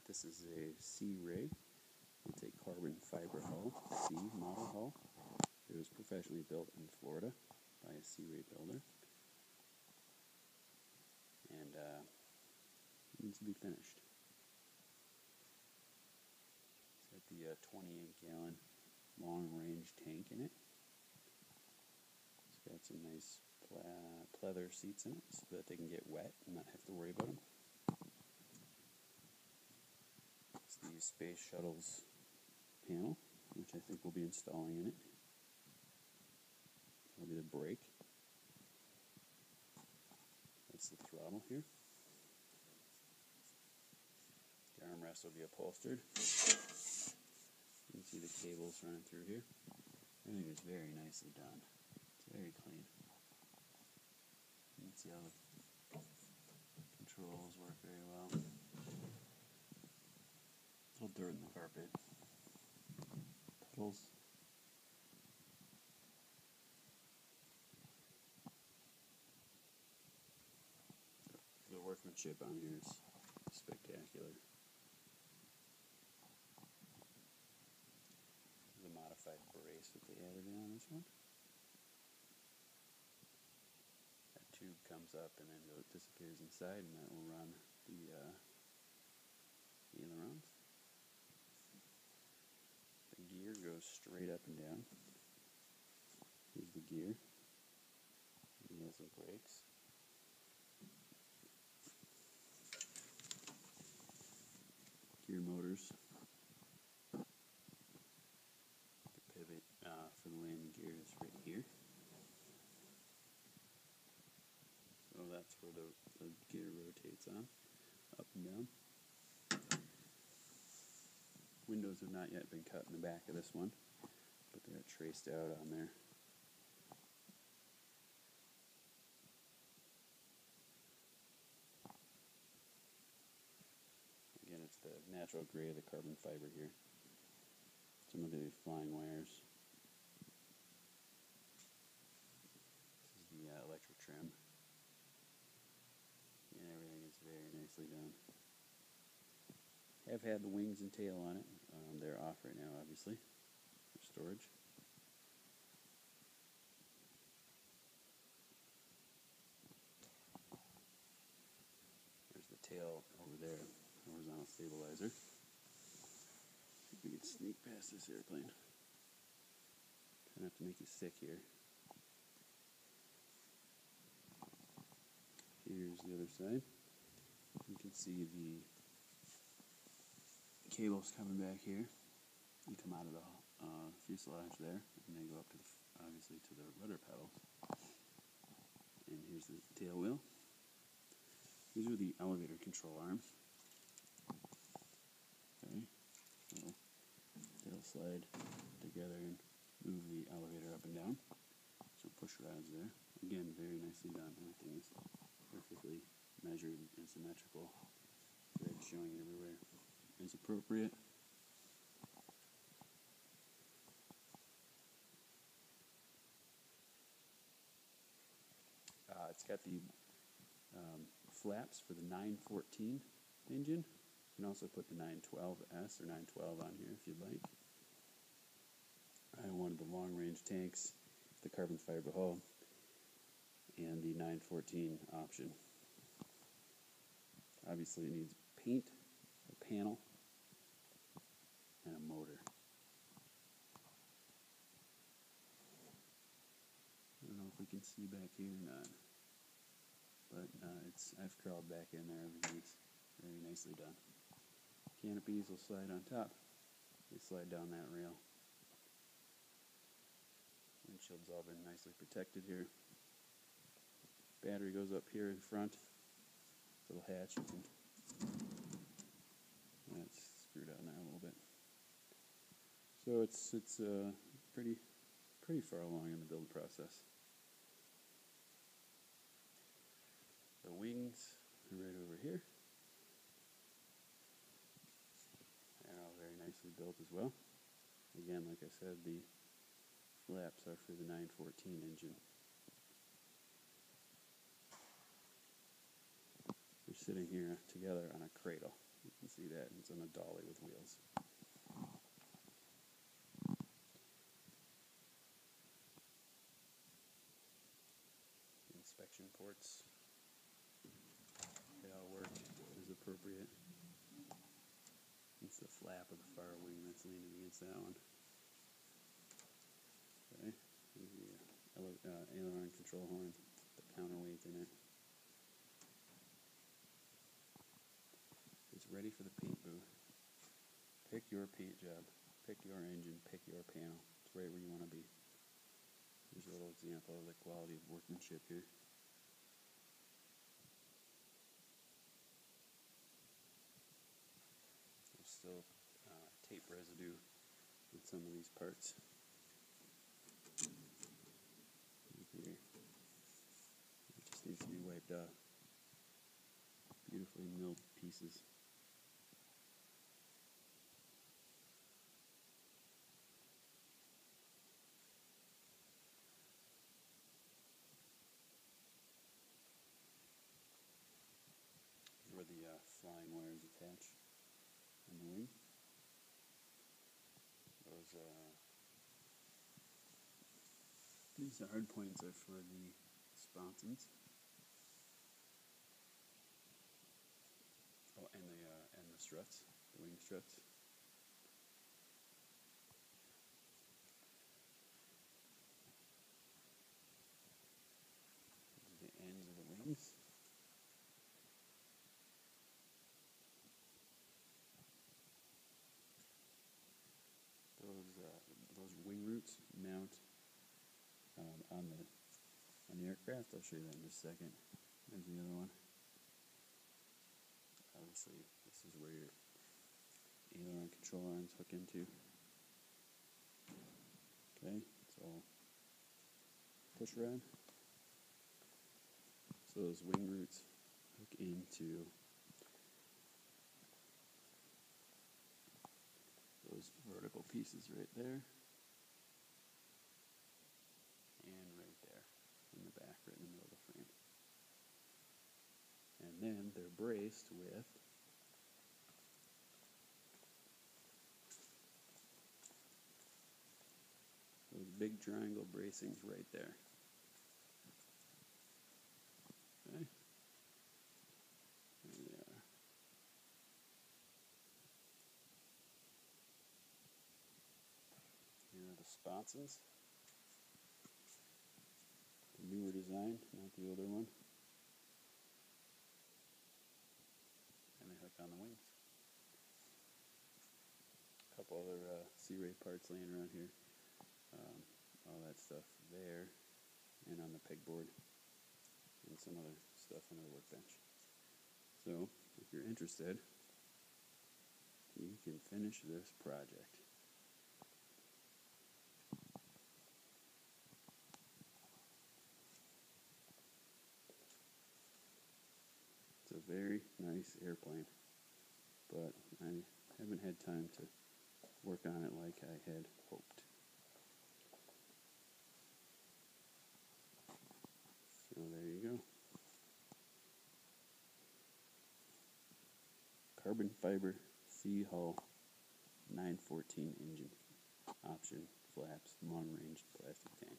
This is a Searey. It's a carbon fiber hull, C model hull. It was professionally built in Florida by a Searey builder, and needs to be finished. It's got the 28-gallon long-range tank in it. It's got some nice pleather seats in it so that they can get wet and not have to worry about them. It's the Space Shuttle's panel, which I think we'll be installing in it. That'll be the brake. That's the throttle here. The armrest will be upholstered. You can see the cables running through here. Everything is very nicely done. It's very clean. You can see how the controls work very well. A little dirt in the carpet. Pedals. The workmanship on here is spectacular. The modified brace that they added in on this one. That tube comes up and then disappears inside, and that will run the ailerons. The gear goes straight up and down. Here's the gear. It has some brakes. Gear motors. The pivot for the landing gear is right here. So that's where the gear rotates on, up and down. Windows have not yet been cut in the back of this one, but they are traced out on there. Again, it's the natural gray of the carbon fiber here. Some of the flying wires. This is the electric trim. And everything is very nicely done. Have had the wings and tail on it. They're off right now, obviously, for storage. There's the tail over there, horizontal stabilizer. See if we can sneak past this airplane. Try not to make you sick here. Here's the other side. You can see the cables coming back here. You come out of the fuselage there, and they go up to obviously to the rudder pedals. And here's the tail wheel. These are the elevator control arms. Okay, so they'll slide together and move the elevator up and down. So push rods there. Again, very nicely done. Everything is perfectly measured and symmetrical. Thread showing everywhere as appropriate. It's got the flaps for the 914 engine. You can also put the 912S or 912 on here if you'd like. I wanted the long-range tanks, the carbon fiber hull, and the 914 option. Obviously it needs paint, a panel, and a motor. I don't know if we can see back here or not, but I've crawled back in there. Everything's very nicely done. Canopies will slide on top. They slide down that rail. Windshield's all been nicely protected here. Battery goes up here in front. Little hatch. That's screwed on there a little bit. So it's pretty far along in the build process. The wings are right over here. They're all very nicely built as well. Again, like I said, the flaps are for the 914 engine. They're sitting here together on a cradle. You can see that it's on a dolly with wheels. Inspection ports, they all work as appropriate. It's the flap of the far wing that's leaning against that one. Okay, here's the aileron control horn, the counterweight in it. It's ready for the paint booth. Pick your paint job, pick your engine, pick your panel. It's right where you want to be. Here's a little example of the quality of workmanship here. There's still tape residue with some of these parts. Here. It just needs to be wiped off. Beautifully milled pieces. Where the flying wires attach on the wing. These hard points are for the sponsons. Oh, and the struts, the wing struts. These are the ends of the wings. Those wing roots mount on the aircraft. I'll show you that in just a second. There's the other one. Obviously, this is where your aileron control arms hook into. Okay, it's all push rod. So those wing roots hook into those vertical pieces right there and right there in the back, right in the middle of the frame. And then they're braced with those big triangle bracings right there. Okay? There they are. Here are the sponsons. The newer design, not the older one. And they hook on the wings. A couple other Searey parts laying around here. All that stuff there and on the pegboard and some other stuff on the workbench. So, if you're interested, you can finish this project. It's a very nice airplane, but I haven't had time to work on it like I had hoped. So there you go. Carbon fiber sea hull 914 engine. Option flaps, long range plastic tank.